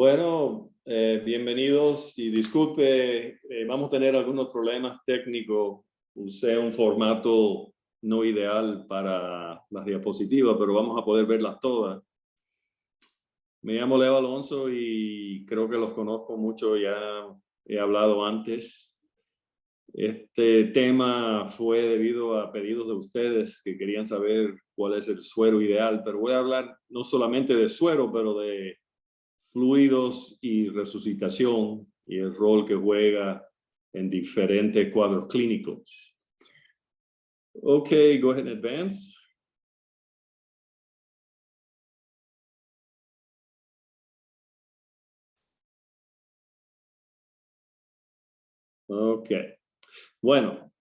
Bueno, bienvenidos y disculpe, vamos a tener algunos problemas técnicos. Usé un formato no ideal para las diapositivas, pero vamos a poder verlas todas. Me llamo Leo Alonso y creo que los conozco mucho, ya he hablado antes. Este tema fue debido a pedidos de ustedes que querían saber cuál es el suero ideal, pero voy a hablar no solamente de suero, pero de fluidos y resucitación y el rol que juega en diferentes cuadros clínicos. Okay, go ahead and advance. Okay. Bueno,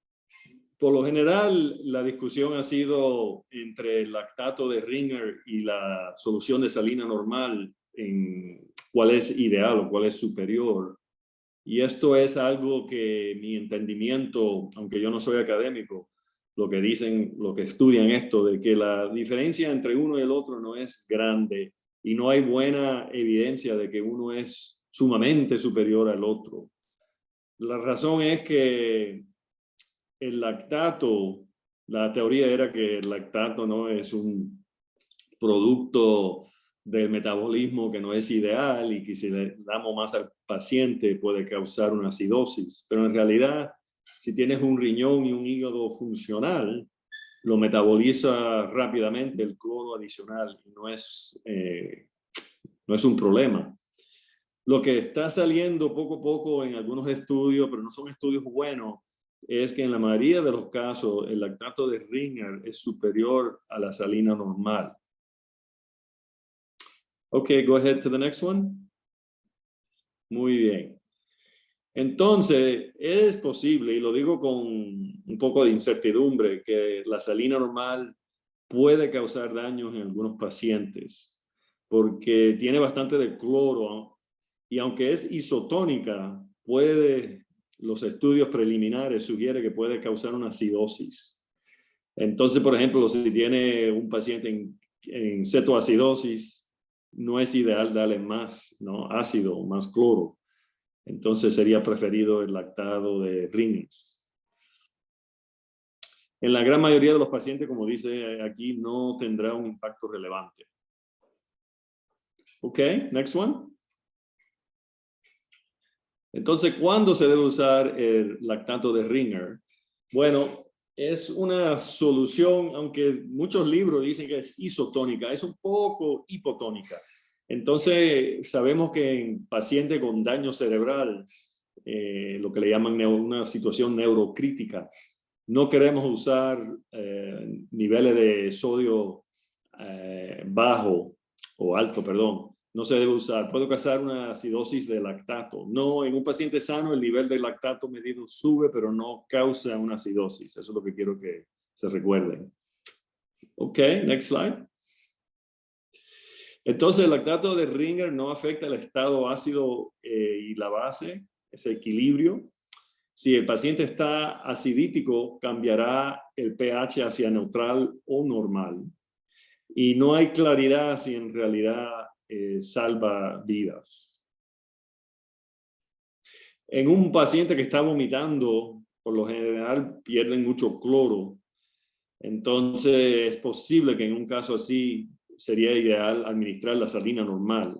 por lo general la discusión ha sido entre el lactato de Ringer y la solución de salina normal en cuál es ideal o cuál es superior. Y esto es algo que mi entendimiento, aunque yo no soy académico, lo que dicen, lo que estudian esto, de que la diferencia entre uno y el otro no es grande y no hay buena evidencia de que uno es sumamente superior al otro. La razón es que el lactato, la teoría era que el lactato no es un producto del metabolismo que no es ideal y que si le damos más al paciente puede causar una acidosis. Pero en realidad, si tienes un riñón y un hígado funcional, lo metaboliza rápidamente el cloro adicional y no es un problema. Lo que está saliendo poco a poco en algunos estudios, pero no son estudios buenos, es que en la mayoría de los casos el lactato de Ringer es superior a la salina normal. Okay, go ahead to the next one. Muy bien. Entonces, es posible, y lo digo con un poco de incertidumbre, que la salina normal puede causar daños en algunos pacientes, porque tiene bastante de cloro, y aunque es isotónica, los estudios preliminares sugieren que puede causar una acidosis. Entonces, por ejemplo, si tiene un paciente en cetoacidosis, no es ideal darle más, ¿no?, ácido, más cloro. Entonces sería preferido el lactato de Ringers. En la gran mayoría de los pacientes, como dice aquí, no tendrá un impacto relevante. Ok, next one. Entonces, ¿cuándo se debe usar el lactato de Ringer? Bueno, es una solución, aunque muchos libros dicen que es isotónica, es un poco hipotónica. Entonces, sabemos que en pacientes con daño cerebral, lo que le llaman una situación neurocrítica, no queremos usar niveles de sodio bajo o alto, perdón. No se debe usar. Puede causar una acidosis de lactato. No, en un paciente sano el nivel de lactato medido sube, pero no causa una acidosis. Eso es lo que quiero que se recuerden. Ok, next slide. Entonces, el lactato de Ringer no afecta el estado ácido y la base, ese equilibrio. Si el paciente está acidítico, cambiará el pH hacia neutral o normal. Y no hay claridad si en realidad salva vidas. En un paciente que está vomitando, por lo general pierden mucho cloro. Entonces es posible que en un caso así sería ideal administrar la salina normal.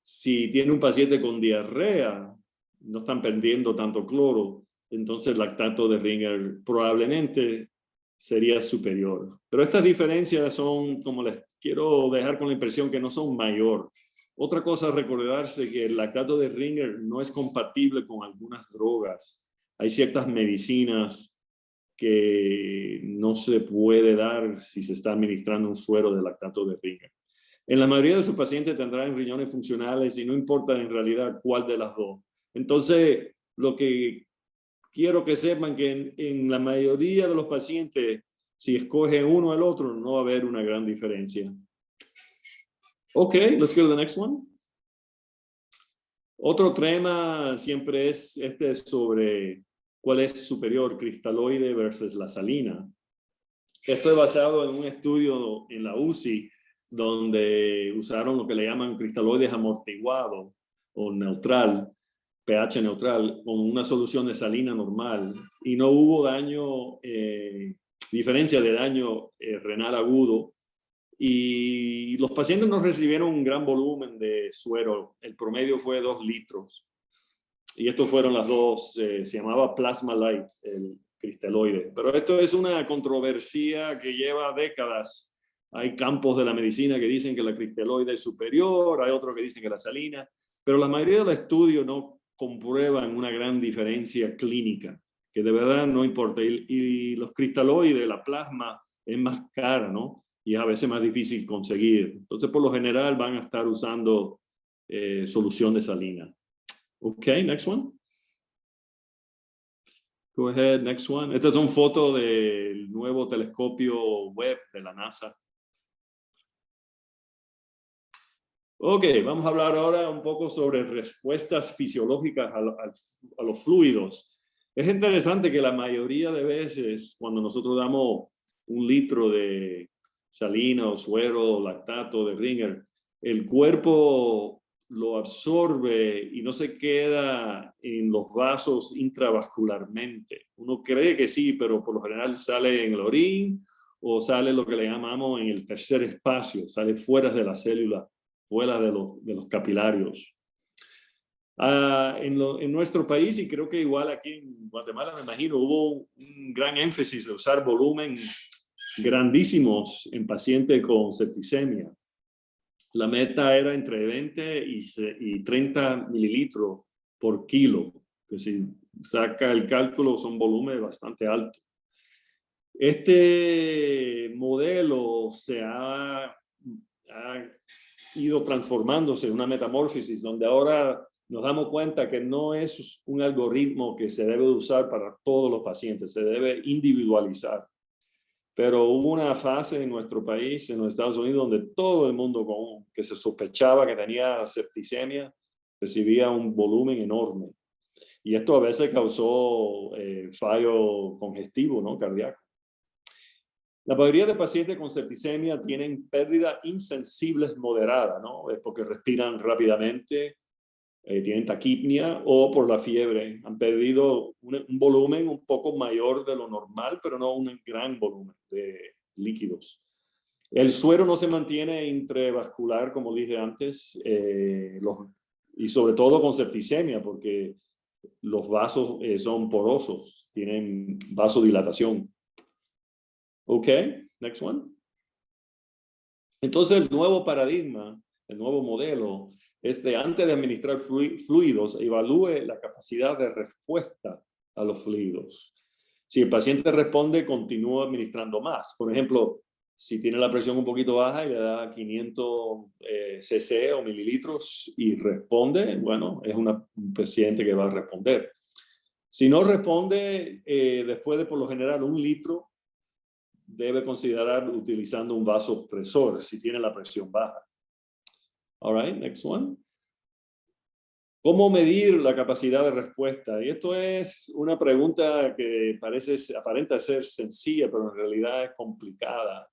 Si tiene un paciente con diarrea, no están perdiendo tanto cloro, entonces el lactato de Ringer probablemente sería superior. Pero estas diferencias son, como les quiero dejar con la impresión, que no son mayor. Otra cosa es recordarse que el lactato de Ringer no es compatible con algunas drogas. Hay ciertas medicinas que no se puede dar si se está administrando un suero de lactato de Ringer. En la mayoría de sus pacientes tendrán riñones funcionales y no importa en realidad cuál de las dos. Entonces, lo que quiero que sepan que en la mayoría de los pacientes, si escogen uno al otro, no va a haber una gran diferencia. Ok, let's go to the next one. Otro tema siempre es sobre cuál es superior, cristaloide versus la salina. Esto es basado en un estudio en la UCI donde usaron lo que le llaman cristaloides amortiguados o neutral, pH neutral, con una solución de salina normal y no hubo daño, diferencia de daño renal agudo. Y los pacientes no recibieron un gran volumen de suero. El promedio fue 2 litros. Y estos fueron las dos, se llamaba Plasma Light, el cristaloide. Pero esto es una controversia que lleva décadas. Hay campos de la medicina que dicen que la cristaloide es superior, hay otros que dicen que la salina, pero la mayoría de los estudios no comprueban una gran diferencia clínica, que de verdad no importa. Y los cristaloides, la plasma, es más cara, ¿no? Y es a veces más difícil conseguir. Entonces, por lo general, van a estar usando solución de salina. Okay, next one. Go ahead, next one. Esta es una foto del nuevo telescopio Webb de la NASA. Ok, vamos a hablar ahora un poco sobre respuestas fisiológicas a los fluidos. Es interesante que la mayoría de veces cuando nosotros damos 1 litro de salina o suero o lactato de Ringer, el cuerpo lo absorbe y no se queda en los vasos intravascularmente. Uno cree que sí, pero por lo general sale en el orín o sale lo que le llamamos en el tercer espacio, sale fuera de la célula, fuera de los capilarios. En nuestro país, y creo que igual aquí en Guatemala, me imagino, hubo un gran énfasis de usar volumen grandísimos en pacientes con septicemia. La meta era entre 20 y 30 mililitros por kilo, que si saca el cálculo son volúmenes bastante altos. Este modelo se ha ido transformándose en una metamorfosis donde ahora nos damos cuenta que no es un algoritmo que se debe usar para todos los pacientes, se debe individualizar. Pero hubo una fase en nuestro país, en los Estados Unidos, donde todo el mundo que se sospechaba que tenía septicemia recibía un volumen enorme. Y esto a veces causó fallo congestivo, ¿no? Cardíaco. La mayoría de pacientes con septicemia tienen pérdida insensibles moderada, ¿no? Es porque respiran rápidamente, tienen taquipnia o por la fiebre. Han perdido un volumen un poco mayor de lo normal, pero no un gran volumen de líquidos. El suero no se mantiene intravascular, como dije antes, y sobre todo con septicemia, porque los vasos son porosos, tienen vasodilatación. Ok, next one. Entonces, el nuevo paradigma, el nuevo modelo, es de antes de administrar fluidos, evalúe la capacidad de respuesta a los fluidos. Si el paciente responde, continúa administrando más. Por ejemplo, si tiene la presión un poquito baja y le da 500 cc o mililitros y responde, bueno, es un paciente que va a responder. Si no responde, después de por lo general 1 litro, debe considerar utilizando un vasopresor si tiene la presión baja. All right, next one. ¿Cómo medir la capacidad de respuesta? Y esto es una pregunta que aparenta ser sencilla, pero en realidad es complicada,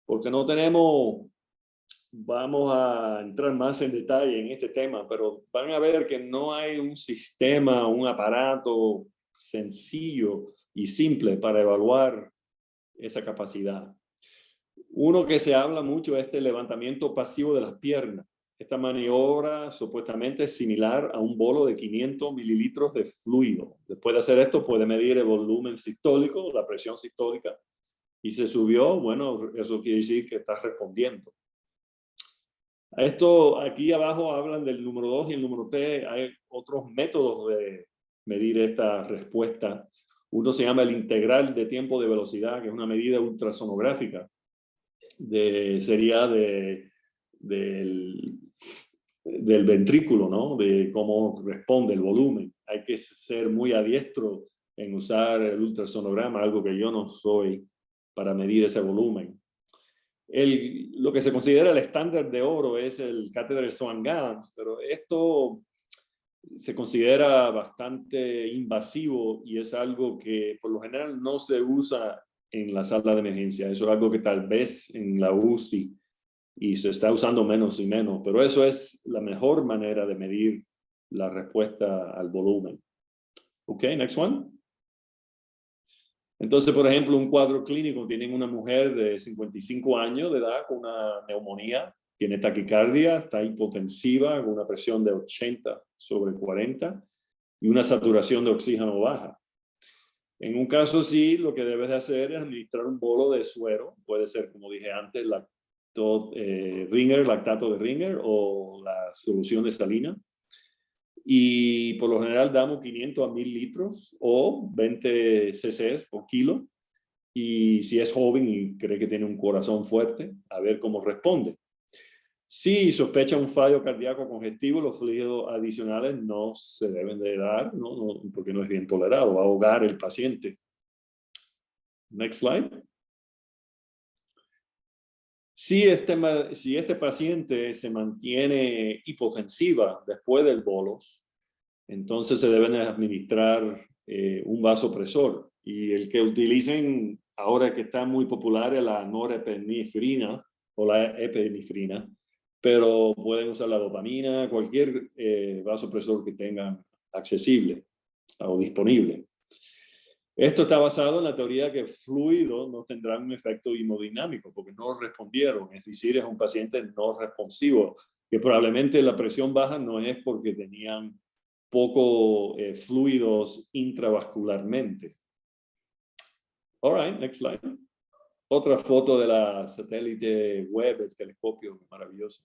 porque no tenemos, vamos a entrar más en detalle en este tema, pero van a ver que no hay un sistema, un aparato sencillo y simple para evaluar esa capacidad. Uno que se habla mucho es el levantamiento pasivo de las piernas. Esta maniobra supuestamente es similar a un bolo de 500 mililitros de fluido. Después de hacer esto puede medir el volumen sistólico, la presión sistólica, y se subió, bueno, eso quiere decir que está respondiendo. A esto aquí abajo hablan del número 2 y el número 3. Hay otros métodos de medir esta respuesta. Uno se llama el integral de tiempo de velocidad, que es una medida ultrasonográfica. Sería del ventrículo, ¿no? De cómo responde el volumen. Hay que ser muy adiestro en usar el ultrasonograma, algo que yo no soy, para medir ese volumen. Lo que se considera el estándar de oro es el catéter Swan-Ganz, pero esto se considera bastante invasivo y es algo que por lo general no se usa en la sala de emergencia. Eso es algo que tal vez en la UCI y se está usando menos y menos, pero eso es la mejor manera de medir la respuesta al volumen. Ok, next one. Entonces, por ejemplo, un cuadro clínico, tienen una mujer de 55 años de edad con una neumonía, tiene taquicardia, está hipotensiva con una presión de 80/40 y una saturación de oxígeno baja. En un caso así, lo que debes de hacer es administrar un bolo de suero, puede ser, como dije antes, Ringer, lactato de Ringer o la solución de salina. Y por lo general damos 500 a 1000 litros o 20 cc por kilo. Y si es joven y cree que tiene un corazón fuerte, a ver cómo responde. Si sospecha un fallo cardíaco congestivo, los fluidos adicionales no se deben de dar, porque no es bien tolerado, va a ahogar el paciente. Next slide. Si este paciente se mantiene hipotensiva después del bolos, entonces se deben administrar un vasopresor. Y el que utilicen ahora que está muy popular es la norepinefrina o la epinefrina, pero pueden usar la dopamina, cualquier vasopresor que tengan accesible o disponible. Esto está basado en la teoría que fluidos no tendrán un efecto hemodinámico porque no respondieron, es decir, es un paciente no responsivo, que probablemente la presión baja no es porque tenían poco fluidos intravascularmente. All right, next slide. Otra foto de la satélite web, el telescopio maravilloso.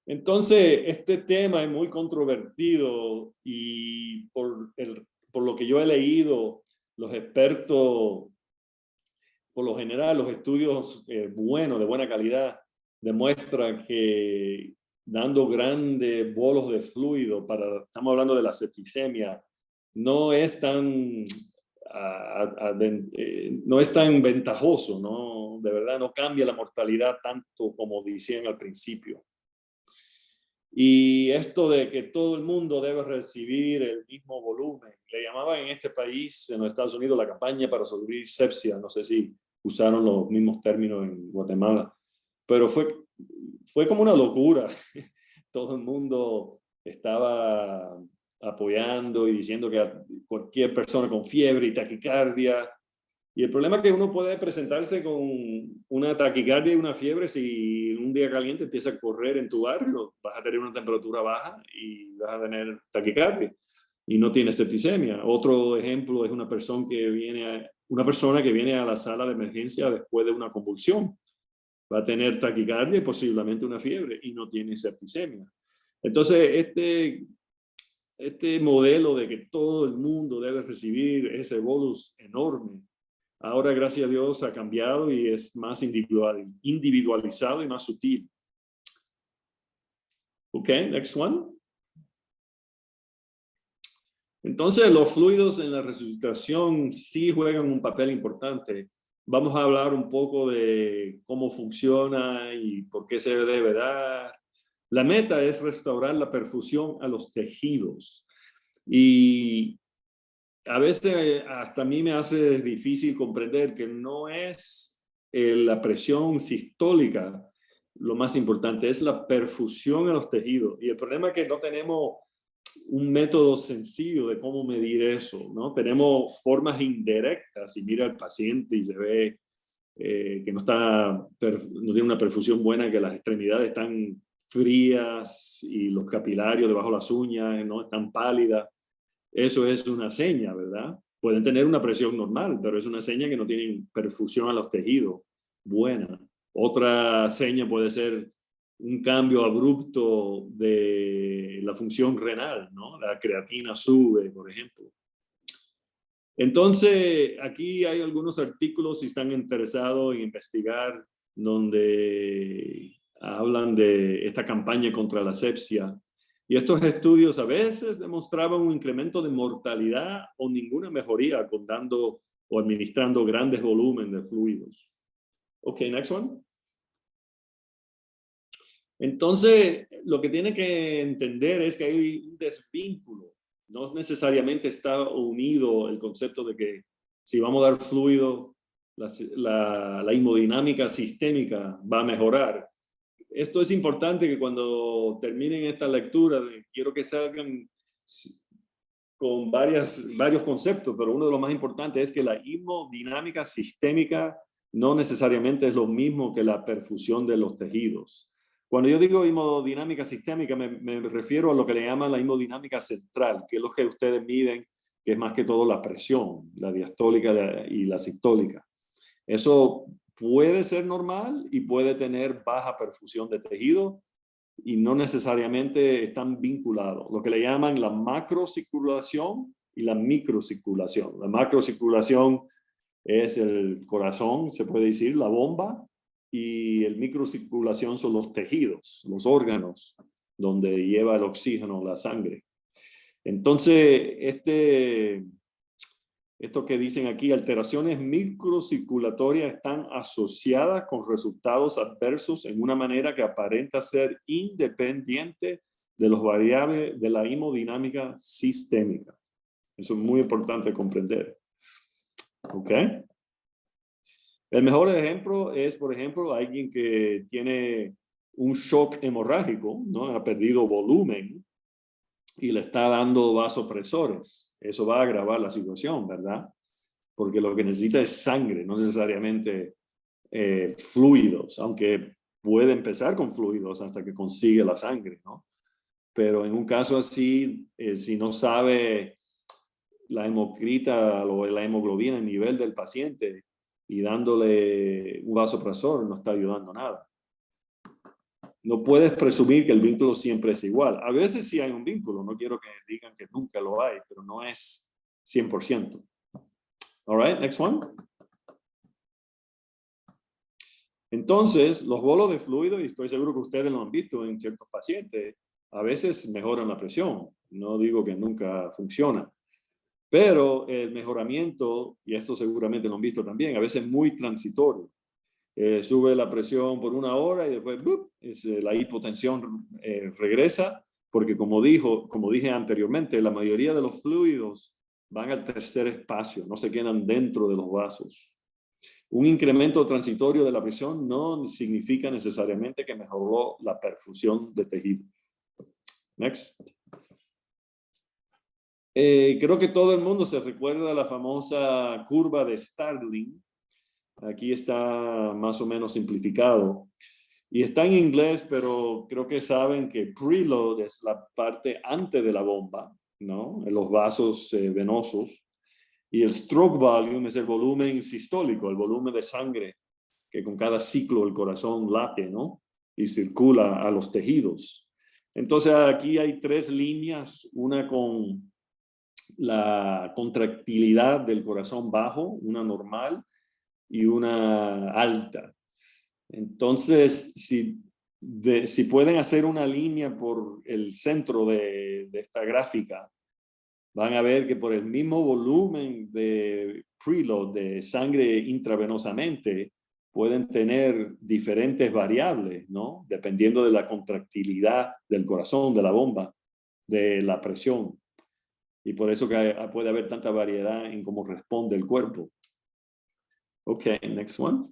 Entonces, este tema es muy controvertido y por lo que yo he leído, los expertos, por lo general, los estudios buenos, de buena calidad, demuestran que dando grandes bolos de fluido, estamos hablando de la septicemia, no es tan ventajoso, ¿no? De verdad no cambia la mortalidad tanto como decían al principio. Y esto de que todo el mundo debe recibir el mismo volumen, le llamaban en este país, en los Estados Unidos, la campaña para sobrevivir sepsia, no sé si usaron los mismos términos en Guatemala, pero fue como una locura. Todo el mundo estaba apoyando y diciendo que a cualquier persona con fiebre y taquicardia. Y el problema es que uno puede presentarse con una taquicardia y una fiebre si un día caliente empieza a correr en tu barrio, vas a tener una temperatura baja y vas a tener taquicardia y no tienes septicemia. Otro ejemplo es una persona que viene a la sala de emergencia después de una convulsión. Va a tener taquicardia y posiblemente una fiebre y no tiene septicemia. Entonces, este modelo de que todo el mundo debe recibir ese bolus enorme, ahora, gracias a Dios, ha cambiado y es más individualizado y más sutil. Ok, next one. Entonces, los fluidos en la resucitación sí juegan un papel importante. Vamos a hablar un poco de cómo funciona y por qué se debe dar. La meta es restaurar la perfusión a los tejidos. Y a veces hasta a mí me hace difícil comprender que no es la presión sistólica lo más importante, es la perfusión a los tejidos. Y el problema es que no tenemos un método sencillo de cómo medir eso, ¿no? Tenemos formas indirectas y mira al paciente y se ve que no tiene una perfusión buena, que las extremidades están frías y los capilarios debajo de las uñas no están pálidas. Eso es una seña, ¿verdad? Pueden tener una presión normal, pero es una seña que no tienen perfusión a los tejidos buena. Otra seña puede ser un cambio abrupto de la función renal, ¿no? La creatina sube, por ejemplo. Entonces, aquí hay algunos artículos si están interesados en investigar donde hablan de esta campaña contra la sepsia. Y estos estudios a veces demostraban un incremento de mortalidad o ninguna mejoría con dando o administrando grandes volúmenes de fluidos. Ok, next one. Entonces, lo que tiene que entender es que hay un desvínculo. No necesariamente está unido el concepto de que si vamos a dar fluido, la hemodinámica sistémica va a mejorar. esto es importante que cuando terminen esta lectura, quiero que salgan con varios conceptos, pero uno de los más importantes es que la hemodinámica sistémica no necesariamente es lo mismo que la perfusión de los tejidos. Cuando yo digo hemodinámica sistémica, me refiero a lo que le llaman la hemodinámica central, que es lo que ustedes miden, que es más que todo la presión, la diastólica y la sistólica. Eso puede ser normal y puede tener baja perfusión de tejido y no necesariamente están vinculados. Lo que le llaman la macrocirculación y la microcirculación. La macrocirculación es el corazón, se puede decir, la bomba, y el microcirculación son los tejidos, los órganos, donde lleva el oxígeno, la sangre. Entonces, esto que dicen aquí, alteraciones microcirculatorias están asociadas con resultados adversos en una manera que aparenta ser independiente de los variables de la hemodinámica sistémica. Eso es muy importante comprender. ¿Ok? El mejor ejemplo es, por ejemplo, alguien que tiene un shock hemorrágico, ¿no? Ha perdido volumen y le está dando vasopresores. Eso va a agravar la situación, ¿verdad? Porque lo que necesita es sangre, no necesariamente fluidos, aunque puede empezar con fluidos hasta que consigue la sangre, ¿no? Pero en un caso así, si no sabe la hemocrita o la hemoglobina, el nivel del paciente, y dándole un vasopresor, no está ayudando nada. No puedes presumir que el vínculo siempre es igual. A veces sí hay un vínculo, no quiero que digan que nunca lo hay, pero no es 100%. All right, next one. Entonces, los bolos de fluido, y estoy seguro que ustedes lo han visto en ciertos pacientes, a veces mejoran la presión. No digo que nunca funciona. Pero el mejoramiento, y esto seguramente lo han visto también, a veces muy transitorio. Sube la presión por una hora y después la hipotensión regresa, porque como dije anteriormente, la mayoría de los fluidos van al tercer espacio, no se quedan dentro de los vasos. Un incremento transitorio de la presión no significa necesariamente que mejoró la perfusión de tejidos. Next. Creo que todo el mundo se recuerda la famosa curva de Starling. Aquí está más o menos simplificado. Y está en inglés, pero creo que saben que preload es la parte antes de la bomba, ¿no? En los vasos venosos. Y el stroke volume es el volumen sistólico, el volumen de sangre que con cada ciclo el corazón late, ¿no? Y circula a los tejidos. Entonces aquí hay tres líneas, una con la contractilidad del corazón bajo, una normal y una alta. Entonces, si pueden hacer una línea por el centro de esta gráfica, van a ver que por el mismo volumen de preload, de sangre intravenosamente, pueden tener diferentes variables, ¿no? Dependiendo de la contractilidad del corazón, de la bomba, de la presión. Y por eso que puede haber tanta variedad en cómo responde el cuerpo. Ok, next one.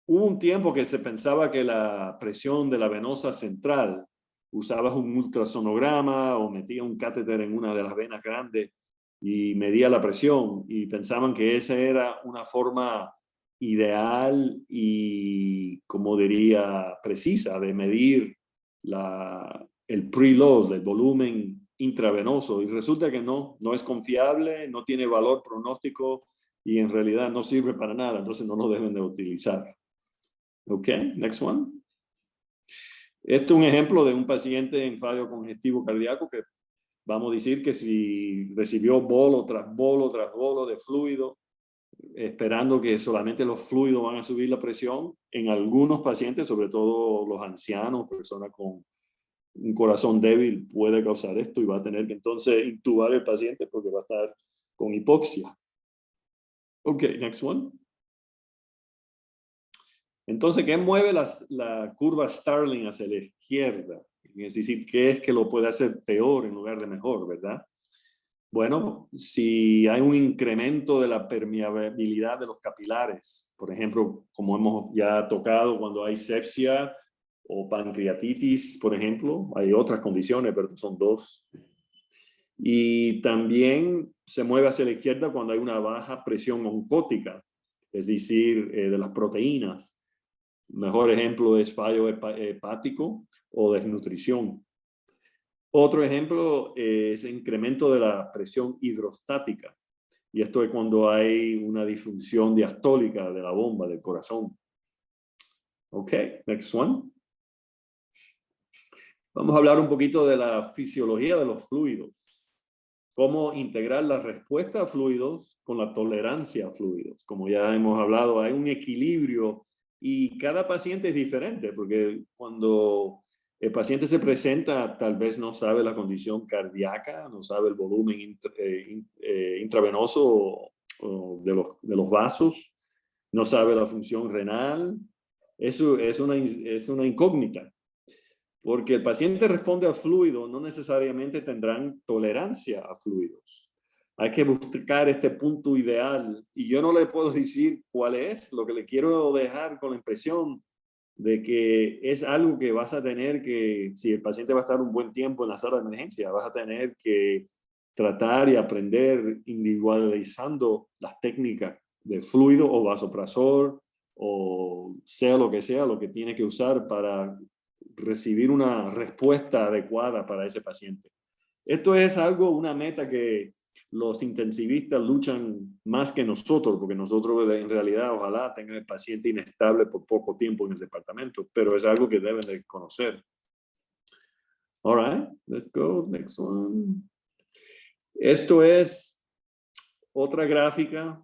Hubo un tiempo que se pensaba que la presión de la venosa central, usabas un ultrasonograma o metía un catéter en una de las venas grandes y medía la presión, y pensaban que esa era una forma ideal y, como diría, precisa de medir el preload, el volumen intravenoso, y resulta que no es confiable, no tiene valor pronóstico y en realidad no sirve para nada, entonces no lo deben de utilizar. Ok, next one. Este es un ejemplo de un paciente en fallo congestivo cardíaco que vamos a decir que si recibió bolo tras bolo tras bolo de fluido, esperando que solamente los fluidos van a subir la presión, en algunos pacientes, sobre todo los ancianos, personas con un corazón débil, puede causar esto y va a tener que entonces intubar el paciente porque va a estar con hipoxia. Ok, next one. Entonces, ¿qué mueve la curva Starling hacia la izquierda? Es decir, ¿qué es que lo puede hacer peor en lugar de mejor, verdad? Bueno, si hay un incremento de la permeabilidad de los capilares, por ejemplo, como hemos ya tocado cuando hay sepsia o pancreatitis, por ejemplo, hay otras condiciones, pero son dos. Y también se mueve hacia la izquierda cuando hay una baja presión oncótica, es decir, de las proteínas. Mejor ejemplo es fallo hepático o desnutrición. Otro ejemplo es incremento de la presión hidrostática. Y esto es cuando hay una disfunción diastólica de la bomba del corazón. Ok, next one. Vamos a hablar un poquito de la fisiología de los fluidos. Cómo integrar la respuesta a fluidos con la tolerancia a fluidos. Como ya hemos hablado, hay un equilibrio y cada paciente es diferente, porque cuando el paciente se presenta, tal vez no sabe la condición cardíaca, no sabe el volumen intravenoso de los vasos, no sabe la función renal. Eso es una incógnita. Porque el paciente responde a fluido, no necesariamente tendrán tolerancia a fluidos. Hay que buscar este punto ideal y yo no le puedo decir cuál es. Lo que le quiero dejar con la impresión de que es algo que vas a tener que, si el paciente va a estar un buen tiempo en la sala de emergencia, vas a tener que tratar y aprender individualizando las técnicas de fluido o vasopresor o sea lo que tiene que usar para recibir una respuesta adecuada para ese paciente. Esto es algo, una meta que los intensivistas luchan más que nosotros, porque nosotros en realidad ojalá tengan el paciente inestable por poco tiempo en el departamento, pero es algo que deben de conocer. All right, let's go, next one. Esto es otra gráfica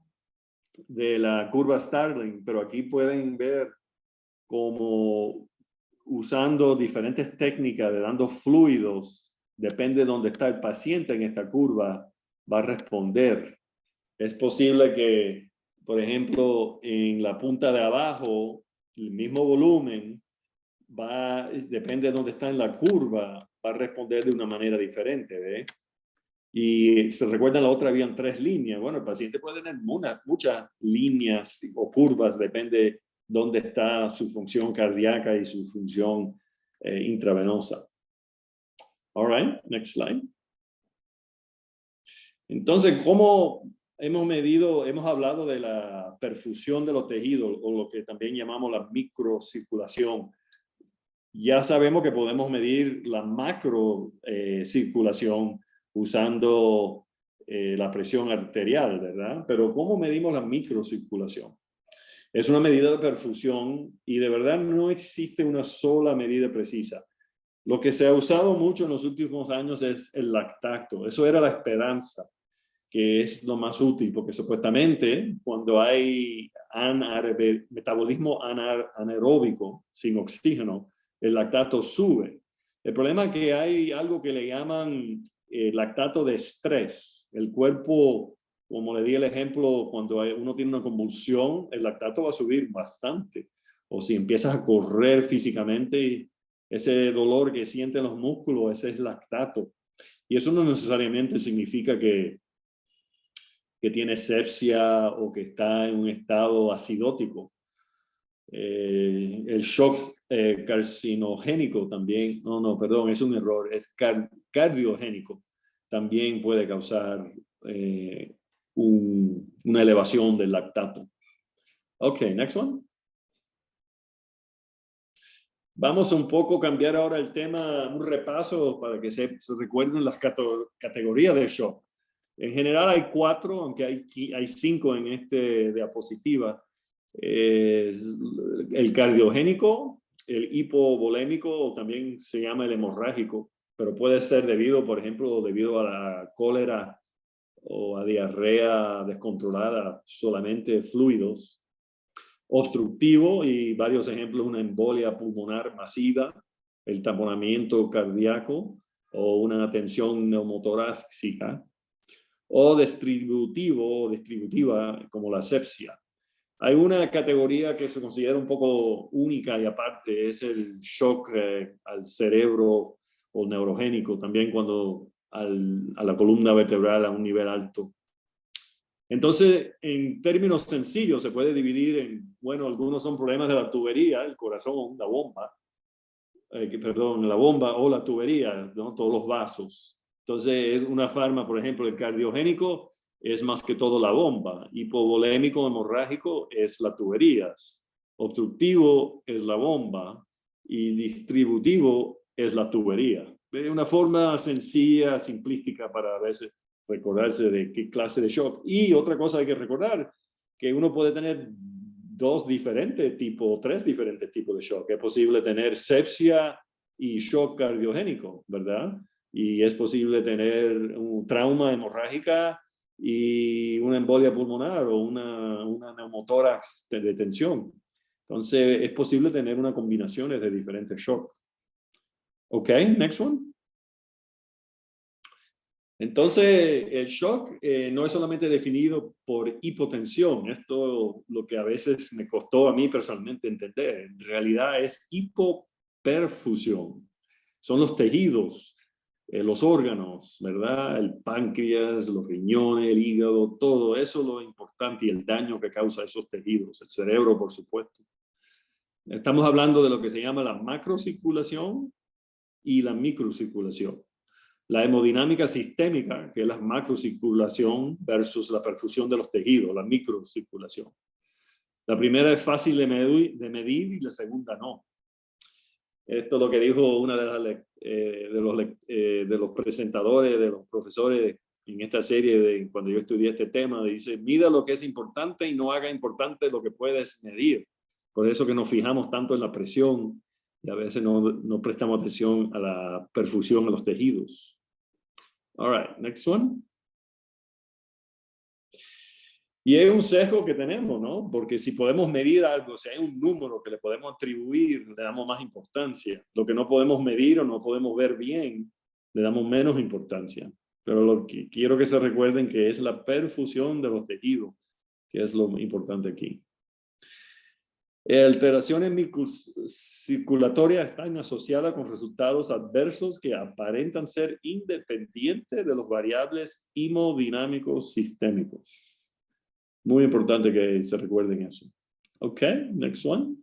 de la curva Starling, pero aquí pueden ver cómo usando diferentes técnicas de dando fluidos, depende de dónde está el paciente en esta curva, va a responder. Es posible que, por ejemplo, en la punta de abajo, el mismo volumen, depende de dónde está en la curva, va a responder de una manera diferente, ¿ve? Y se recuerdan la otra, habían 3 líneas. Bueno, el paciente puede tener muchas líneas o curvas, depende dónde está su función cardíaca y su función intravenosa. All right, next slide. Entonces, ¿cómo hemos hablado de la perfusión de los tejidos o lo que también llamamos la microcirculación? Ya sabemos que podemos medir la macrocirculación usando la presión arterial, ¿verdad? Pero ¿cómo medimos la microcirculación? Es una medida de perfusión y de verdad no existe una sola medida precisa. Lo que se ha usado mucho en los últimos años es el lactato. Eso era la esperanza, que es lo más útil, porque supuestamente cuando hay metabolismo anaeróbico sin oxígeno, el lactato sube. El problema es que hay algo que le llaman lactato de estrés. El cuerpo, como le di el ejemplo, cuando uno tiene una convulsión, el lactato va a subir bastante. O si empiezas a correr físicamente, ese dolor que sienten los músculos, ese es lactato. Y eso no necesariamente significa que tiene sepsia o que está en un estado acidótico. El shock carcinogénico también, perdón, es un error, es cardiogénico, también puede causar una elevación del lactato. Ok, next one. Vamos un poco a cambiar ahora el tema, un repaso para que se recuerden las categorías de shock. En general hay 4, aunque hay 5 en este diapositiva. El cardiogénico, el hipovolémico, o también se llama el hemorrágico, pero puede ser debido, por ejemplo, debido a la cólera o a diarrea descontrolada, solamente fluidos. Obstructivo, y varios ejemplos, una embolia pulmonar masiva, el taponamiento cardíaco o una tensión neumotorácica. O distributivo o distributiva, como la sepsia. Hay una categoría que se considera un poco única y aparte, es el shock al cerebro o neurogénico, también cuando a la columna vertebral a un nivel alto. Entonces, en términos sencillos, se puede dividir en, bueno, algunos son problemas de la tubería, el corazón, la bomba, perdón, la bomba o la tubería, ¿no? Todos los vasos. Entonces, es una forma, por ejemplo, el cardiogénico es más que todo la bomba. Hipovolémico hemorrágico es la tubería. Obstructivo es la bomba y distributivo es la tubería. De una forma sencilla, simplística para a veces recordarse de qué clase de shock. Y otra cosa hay que recordar, que uno puede tener dos diferentes tipos, tres diferentes tipos de shock. Es posible tener sepsia y shock cardiogénico, ¿verdad? Y es posible tener un trauma hemorrágica y una embolia pulmonar o una neumotórax de tensión. Entonces, es posible tener una combinación de diferentes shocks. Ok, next one. Entonces, el shock no es solamente definido por hipotensión. Esto lo que a veces me costó a mí personalmente entender. En realidad es hipoperfusión. Son los tejidos, los órganos, ¿verdad? El páncreas, los riñones, el hígado, todo eso es lo importante y el daño que causa esos tejidos. El cerebro, por supuesto. Estamos hablando de lo que se llama la macrocirculación y la microcirculación. La hemodinámica sistémica, que es la macrocirculación versus la perfusión de los tejidos, la microcirculación. La primera es fácil de medir y la segunda no. Esto es lo que dijo una de los presentadores, de los profesores en esta serie cuando yo estudié este tema. Dice, mida lo que es importante y no haga importante lo que puedes medir. Por eso que nos fijamos tanto en la presión y a veces no prestamos atención a la perfusión a los tejidos. All right, next one. Y es un sesgo que tenemos, ¿no? Porque si podemos medir algo, si hay un número que le podemos atribuir, le damos más importancia. Lo que no podemos medir o no podemos ver bien, le damos menos importancia. Pero lo que quiero que se recuerden que es la perfusión de los tejidos, que es lo importante aquí. Alteraciones microcirculatorias están asociadas con resultados adversos que aparentan ser independientes de los variables hemodinámicos sistémicos. Muy importante que se recuerden eso. Ok, next one.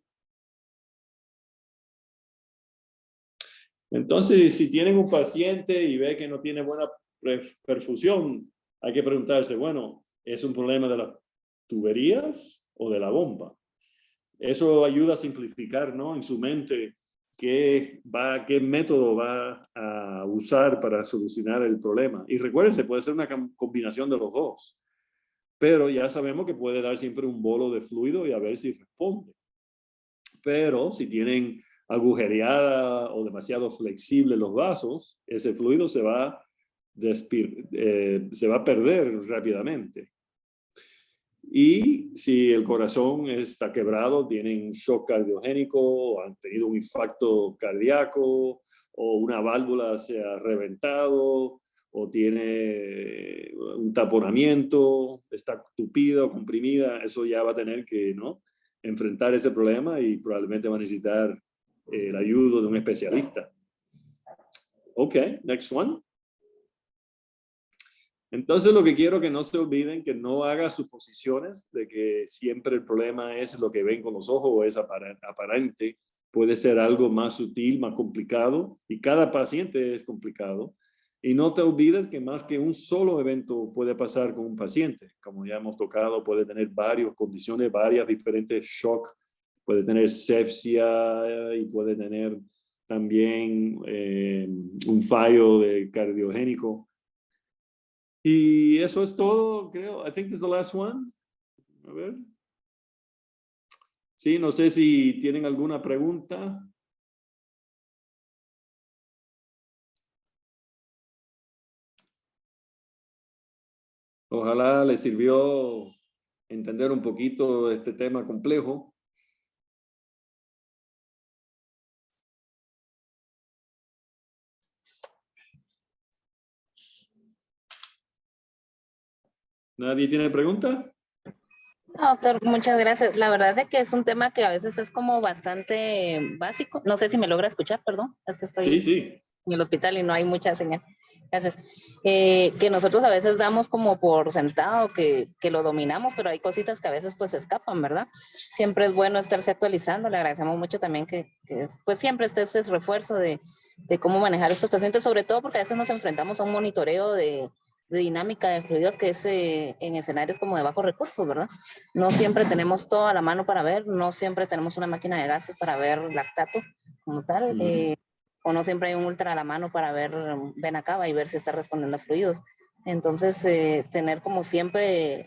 Entonces, si tienen un paciente y ve que no tiene buena perfusión, hay que preguntarse, bueno, ¿es un problema de las tuberías o de la bomba? Eso ayuda a simplificar, ¿no? En su mente qué método va a usar para solucionar el problema. Y recuérdense, puede ser una combinación de los dos. Pero ya sabemos que puede dar siempre un bolo de fluido y a ver si responde. Pero si tienen agujereada o demasiado flexibles los vasos, ese fluido se va a perder rápidamente. Y si el corazón está quebrado, tienen un shock cardiogénico, o han tenido un infarto cardíaco, o una válvula se ha reventado, o tiene un taponamiento, está tupida o comprimida, eso ya va a tener que, ¿no?, enfrentar ese problema y probablemente va a necesitar la ayuda de un especialista. Ok, next one. Entonces lo que quiero que no se olviden, que no haga suposiciones de que siempre el problema es lo que ven con los ojos o es aparente. Puede ser algo más sutil, más complicado y cada paciente es complicado. Y no te olvides que más que un solo evento puede pasar con un paciente. Como ya hemos tocado, puede tener varias condiciones, varias diferentes shocks. Puede tener sepsia y puede tener también un fallo cardiogénico. Y eso es todo, creo. I think this is the last one. A ver. Sí, no sé si tienen alguna pregunta. Ojalá les sirvió entender un poquito este tema complejo. ¿Nadie tiene pregunta? No, doctor, muchas gracias. La verdad es que es un tema que a veces es como bastante básico. No sé si me logra escuchar, perdón. Es que estoy Sí, sí. en el hospital y no hay mucha señal. Gracias. Que nosotros a veces damos como por sentado que lo dominamos, pero hay cositas que a veces pues se escapan, ¿verdad? Siempre es bueno estarse actualizando. Le agradecemos mucho también que pues siempre esté ese refuerzo de cómo manejar estos pacientes, sobre todo porque a veces nos enfrentamos a un monitoreo de dinámica de fluidos que es en escenarios como de bajos recursos, ¿verdad? No siempre tenemos todo a la mano para ver, no siempre tenemos una máquina de gases para ver lactato como tal. O no siempre hay un ultra a la mano para ver vena cava y ver si está respondiendo a fluidos. Entonces, tener como siempre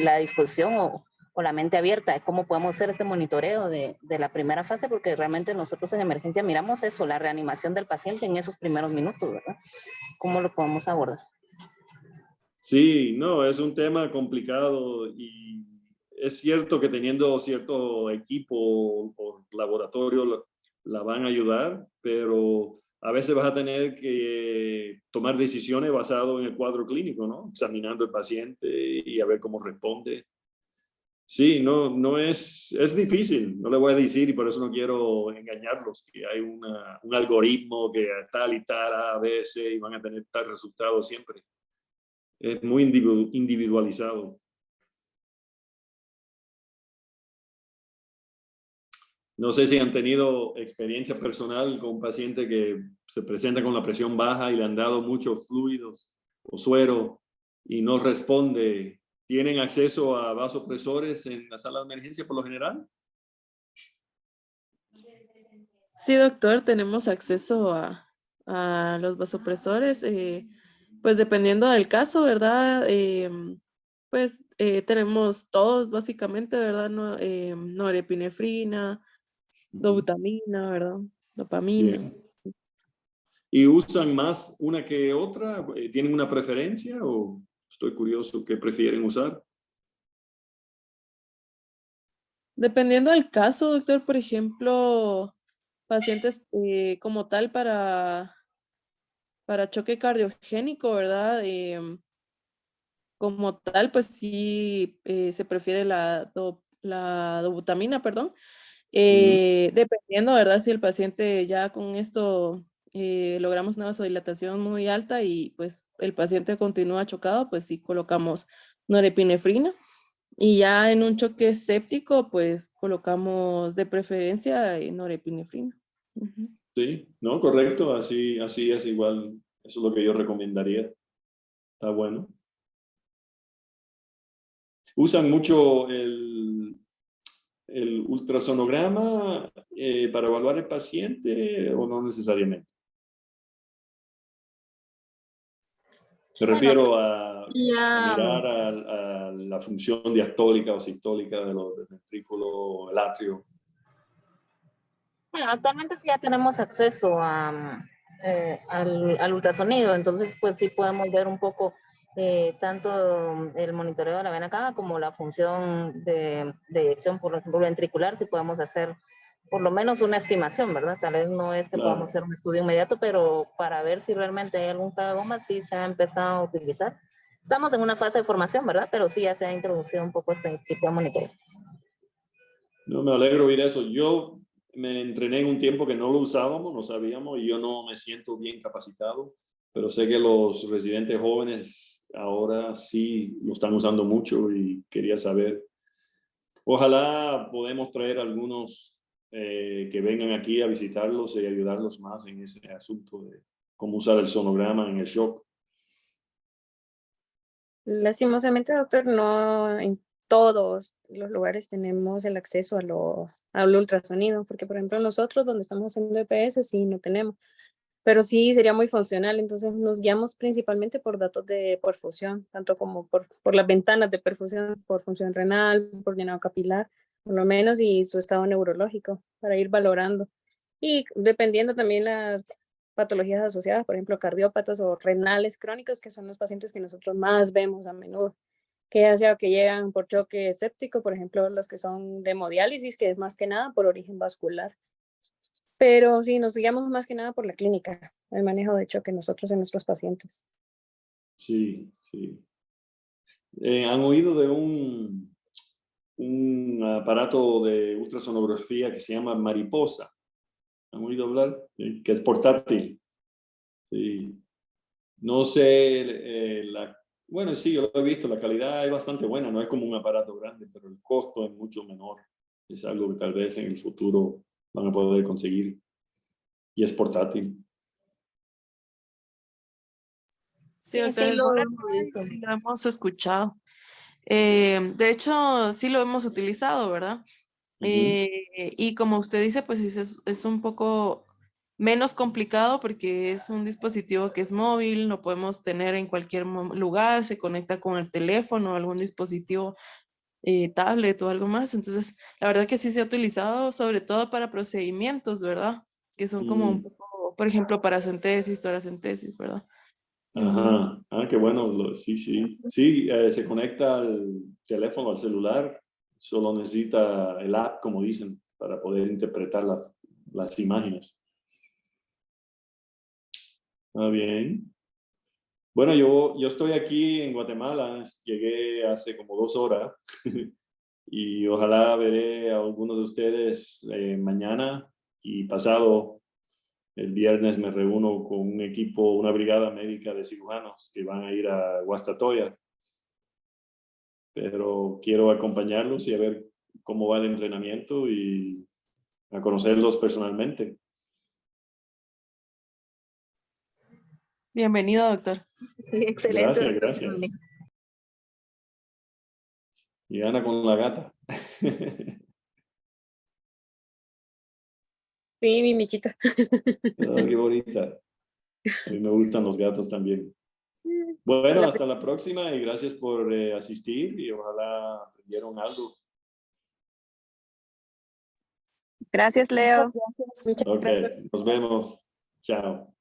la disposición o la mente abierta de cómo podemos hacer este monitoreo de la primera fase, porque realmente nosotros en emergencia miramos eso, la reanimación del paciente en esos primeros minutos, ¿verdad? ¿Cómo lo podemos abordar? Sí, no, es un tema complicado y es cierto que teniendo cierto equipo o laboratorio la van a ayudar, pero a veces vas a tener que tomar decisiones basado en el cuadro clínico, ¿no? Examinando al paciente y a ver cómo responde. Sí, no es difícil, no le voy a decir y por eso no quiero engañarlos, que hay un algoritmo que tal y tal, A, B, C y van a tener tal resultado siempre. Es muy individualizado. No sé si han tenido experiencia personal con un paciente que se presenta con la presión baja y le han dado muchos fluidos o suero y no responde. ¿Tienen acceso a vasopresores en la sala de emergencia por lo general? Sí, doctor, tenemos acceso a los vasopresores, pues dependiendo del caso, ¿verdad? Pues tenemos todos básicamente, ¿verdad? No, norepinefrina, dobutamina, ¿verdad? Dopamina. Bien. ¿Y usan más una que otra? ¿Tienen una preferencia o estoy curioso qué prefieren usar? Dependiendo del caso, doctor, por ejemplo, pacientes como tal para choque cardiogénico, ¿verdad? Como tal, pues sí se prefiere la dobutamina, perdón. Dependiendo, ¿verdad? Si el paciente ya con esto logramos una vasodilatación muy alta y pues el paciente continúa chocado, pues sí colocamos norepinefrina. Y ya en un choque séptico, pues colocamos de preferencia norepinefrina. Ujú. Sí, no, correcto, así es igual. Eso es lo que yo recomendaría. Está bueno. ¿Usan mucho el ultrasonograma para evaluar el paciente o no necesariamente? Me Bueno, refiero a ya, mirar a la función diastólica o sistólica del ventrículo, el atrio. bueno, actualmente sí ya tenemos acceso al ultrasonido, entonces pues sí podemos ver un poco tanto el monitoreo de la vena cava como la función de eyección por ejemplo ventricular, si podemos hacer por lo menos una estimación, ¿verdad? Tal vez no es que podamos Claro. hacer un estudio inmediato, pero para ver si realmente hay algún clavoma, sí se ha empezado a utilizar. Estamos en una fase de formación, ¿verdad? Pero sí ya se ha introducido un poco este tipo de monitoreo. No, me alegro oír eso. Yo me entrené en un tiempo que no lo usábamos, no sabíamos, y yo no me siento bien capacitado, pero sé que los residentes jóvenes ahora sí lo están usando mucho y quería saber. Ojalá podemos traer algunos que vengan aquí a visitarlos y ayudarlos más en ese asunto de cómo usar el sonograma en el shock. Lastimosamente, doctor, no en todos los lugares tenemos el acceso al ultrasonido, porque por ejemplo nosotros donde estamos haciendo EPS sí no tenemos, pero sí sería muy funcional, entonces nos guiamos principalmente por datos de perfusión, tanto como por las ventanas de perfusión, por función renal, por llenado capilar, por lo menos, y su estado neurológico, para ir valorando. Y dependiendo también las patologías asociadas, por ejemplo, cardiópatas o renales crónicos, que son los pacientes que nosotros más vemos a menudo, que ya sea que llegan por choque séptico, por ejemplo, los que son de hemodiálisis, que es más que nada por origen vascular. Pero sí, nos guiamos más que nada por la clínica, el manejo de choque nosotros en nuestros pacientes. Sí, sí. ¿Han oído de un aparato de ultrasonografía que se llama Mariposa? ¿Han oído hablar? Que es portátil. Sí. No sé, bueno, sí, yo lo he visto, la calidad es bastante buena, no es como un aparato grande, pero el costo es mucho menor. Es algo que tal vez en el futuro van a poder conseguir. Y es portátil. Sí, Sí, doctor, sí el lo Boner hemos visto. sí lo hemos escuchado. De hecho, sí lo hemos utilizado, ¿verdad? Ujú. Y como usted dice, pues es un poco menos complicado porque es un dispositivo que es móvil, lo podemos tener en cualquier lugar, se conecta con el teléfono, algún dispositivo, tablet o algo más. Entonces, la verdad que sí se ha utilizado sobre todo para procedimientos, ¿verdad? Que son como un Mm, poco, por ejemplo, para centesis, toracentesis, ¿verdad? Ujú. ajá. Ah, qué bueno. Sí, sí. Sí, se conecta al teléfono, al celular. Solo necesita el app, como dicen, para poder interpretar las imágenes. Ah, bien. Bueno, yo estoy aquí en Guatemala. Llegué hace como 2 horas y ojalá veré a algunos de ustedes mañana y pasado. El viernes me reúno con un equipo, una brigada médica de cirujanos que van a ir a Guastatoya, pero quiero acompañarlos y a ver cómo va el entrenamiento y a conocerlos personalmente. Bienvenido, doctor. Sí, excelente, Gracias, doctor Fernández. gracias. Y Ana con la gata. Sí, mi michita. Oh, qué bonita. A mí me gustan los gatos también. Bueno, La- hasta la próxima y gracias por asistir y ojalá aprendieron algo. Gracias, Muchas Leo. gracias. Muchas Ok, Gracias. nos vemos. Chao.